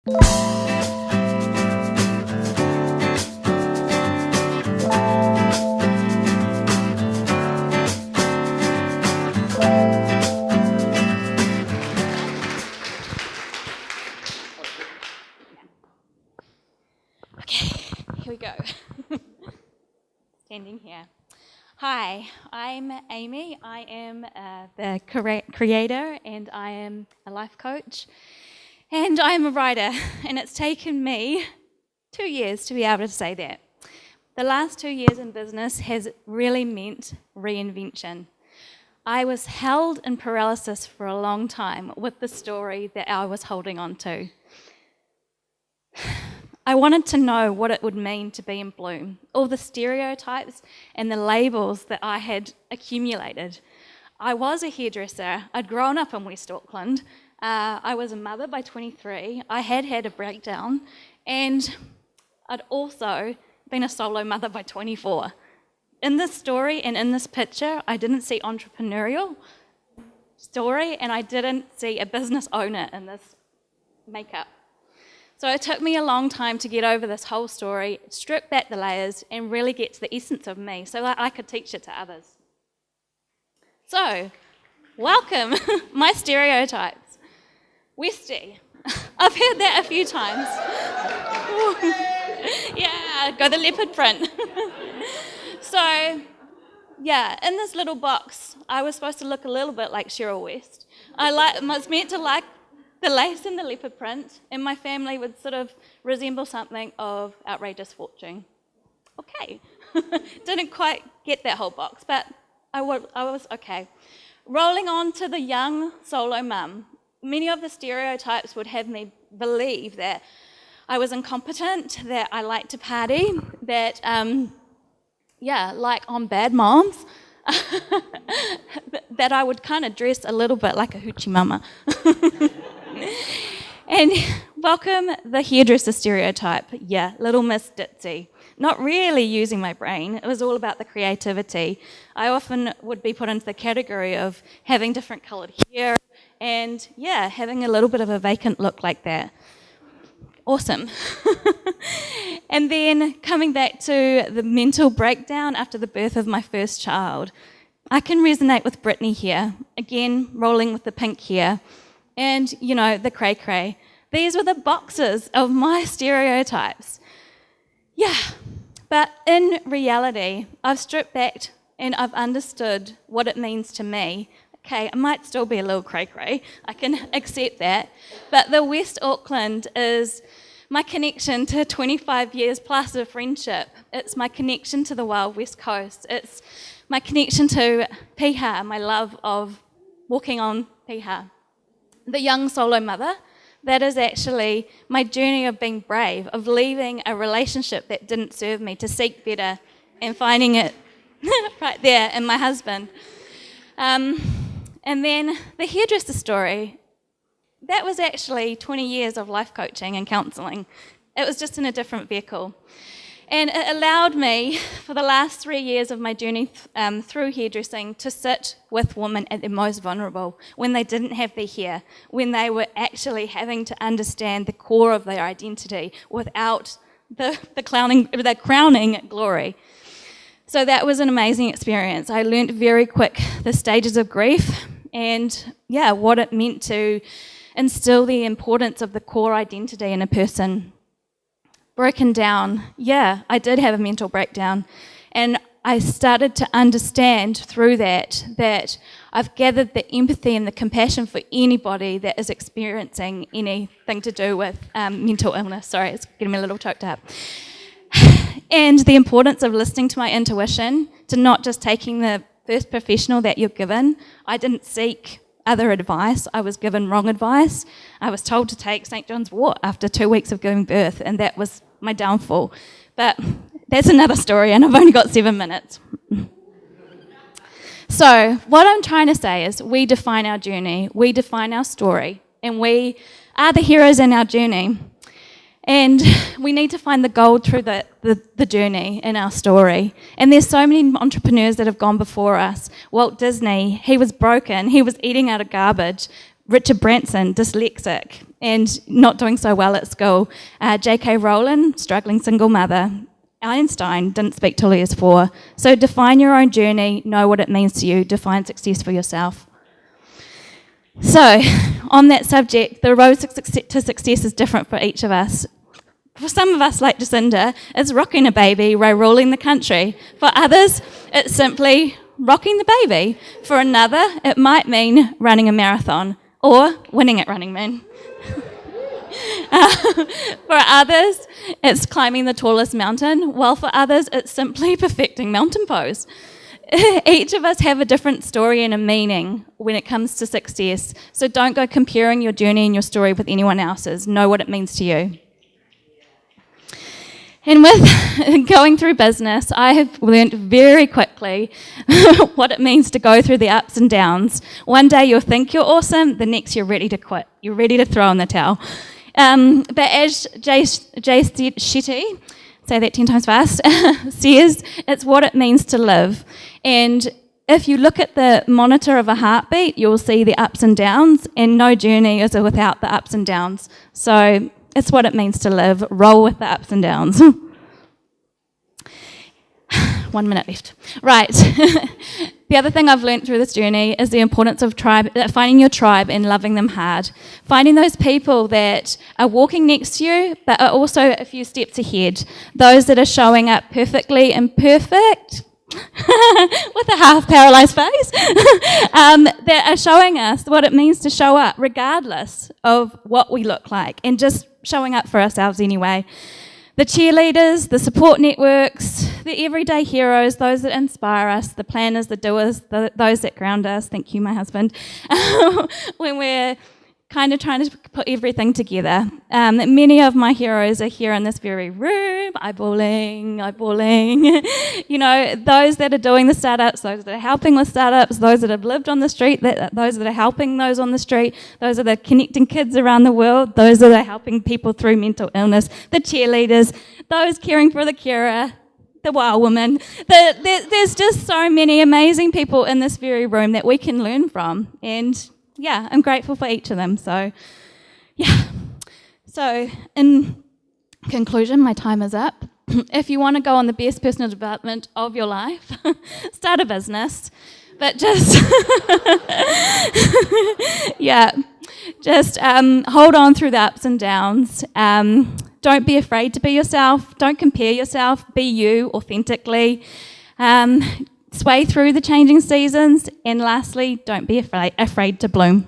Here we go. Standing here. Hi, I'm Amy. I am the creator and I am a life coach and I am a writer, and it's taken me 2 years to be able to say that. The last 2 years in business has really meant reinvention. I was held in paralysis for a long time with the story that I was holding on to. I wanted to know what it would mean to be in bloom, all the stereotypes and the labels that I had accumulated. I was a hairdresser. I'd grown up in West Auckland. I was a mother by 23. I had had a breakdown, and I'd also been a solo mother by 24. In this story and in this picture, I didn't see entrepreneurial story, and I didn't see a business owner in this makeup. So it took me a long time to get over this whole story, strip back the layers, and really get to the essence of me so that I could teach it to others. So, welcome, my stereotypes. Westie, I've heard that a few times. Yeah, got the leopard print. So, yeah, in this little box, I was supposed to look a little bit like Cheryl West. I was meant to like the lace and the leopard print, and my family would sort of resemble something of outrageous fortune. Okay, didn't quite get that whole box, but I was okay. Rolling on to the young solo mum, many of the stereotypes would have me believe that I was incompetent, that I liked to party, that, like on Bad Moms, that I would kind of dress a little bit like a hoochie mama. And welcome the hairdresser stereotype. Yeah, little Miss Ditzy. Not really using my brain. It was all about the creativity. I often would be put into the category of having different coloured hair and, having a little bit of a vacant look like that. Awesome. And then coming back to the mental breakdown after the birth of my first child. I can resonate with Brittany here. Again, rolling with the pink hair. And, the cray-cray. These were the boxes of my stereotypes. Yeah, but in reality, I've stripped back and I've understood what it means to me. Okay, I might still be a little cray-cray, I can accept that, but the West Auckland is my connection to 25 years plus of friendship. It's my connection to the wild West Coast. It's my connection to piha, my love of walking on piha. The young solo mother, that is actually my journey of being brave, of leaving a relationship that didn't serve me to seek better and finding it right there in my husband. And then the hairdresser story, that was actually 20 years of life coaching and counselling. It was just in a different vehicle. And it allowed me, for the last 3 years of my journey through hairdressing, to sit with women at their most vulnerable, when they didn't have their hair, when they were actually having to understand the core of their identity without the crowning glory. So that was an amazing experience. I learnt very quick the stages of grief and, what it meant to instill the importance of the core identity in a person. Broken down, I did have a mental breakdown, and I started to understand through that I've gathered the empathy and the compassion for anybody that is experiencing anything to do with mental illness. Sorry, it's getting me a little choked up. And the importance of listening to my intuition, to not just taking the first professional that you're given. I didn't seek other advice. I was given wrong advice. I was told to take St. John's wort after 2 weeks of giving birth, and that was my downfall. But that's another story, and I've only got 7 minutes. So what I'm trying to say is we define our journey, we define our story, and we are the heroes in our journey. And we need to find the gold through the journey in our story. And there's so many entrepreneurs that have gone before us. Walt Disney, he was broken, he was eating out of garbage, Richard Branson, dyslexic and not doing so well at school. J.K. Rowling, struggling single mother. Einstein didn't speak till he was 4. So define your own journey, know what it means to you, define success for yourself. So, on that subject, the road to success is different for each of us. For some of us, like Jacinda, it's rocking a baby while ruling the country. For others, it's simply rocking the baby. For another, it might mean running a marathon or winning at Running Man. For others, it's climbing the tallest mountain, while for others, it's simply perfecting mountain pose. Each of us have a different story and a meaning when it comes to success, so don't go comparing your journey and your story with anyone else's. Know what it means to you. And with going through business, I have learned very quickly what it means to go through the ups and downs. One day you'll think you're awesome, the next you're ready to quit. You're ready to throw in the towel. But as Jay Shetty, say that 10 times fast, says, it's what it means to live. And if you look at the monitor of a heartbeat, you'll see the ups and downs, and no journey is without the ups and downs. So it's what it means to live. Roll with the ups and downs. 1 minute left. Right. The other thing I've learnt through this journey is the importance of finding your tribe and loving them hard. Finding those people that are walking next to you, but are also a few steps ahead. Those that are showing up perfectly imperfect, with a half-paralysed face, that are showing us what it means to show up, regardless of what we look like, and just showing up for ourselves anyway. The cheerleaders, the support networks, the everyday heroes, those that inspire us, the planners, the doers, those that ground us. Thank you, my husband. When we're kind of trying to put everything together. Many of my heroes are here in this very room, eyeballing. You know, those that are doing the startups, those that are helping with startups, those that have lived on the street, those that are helping those on the street, those that are connecting kids around the world, those that are helping people through mental illness, the cheerleaders, those caring for the carer, the wild woman. There's just so many amazing people in this very room that we can learn from. And yeah, I'm grateful for each of them. So, yeah. So, in conclusion, my time is up. If you want to go on the best personal development of your life, start a business. But just, hold on through the ups and downs. Don't be afraid to be yourself. Don't compare yourself. Be you authentically. Sway through the changing seasons, and lastly, don't be afraid to bloom.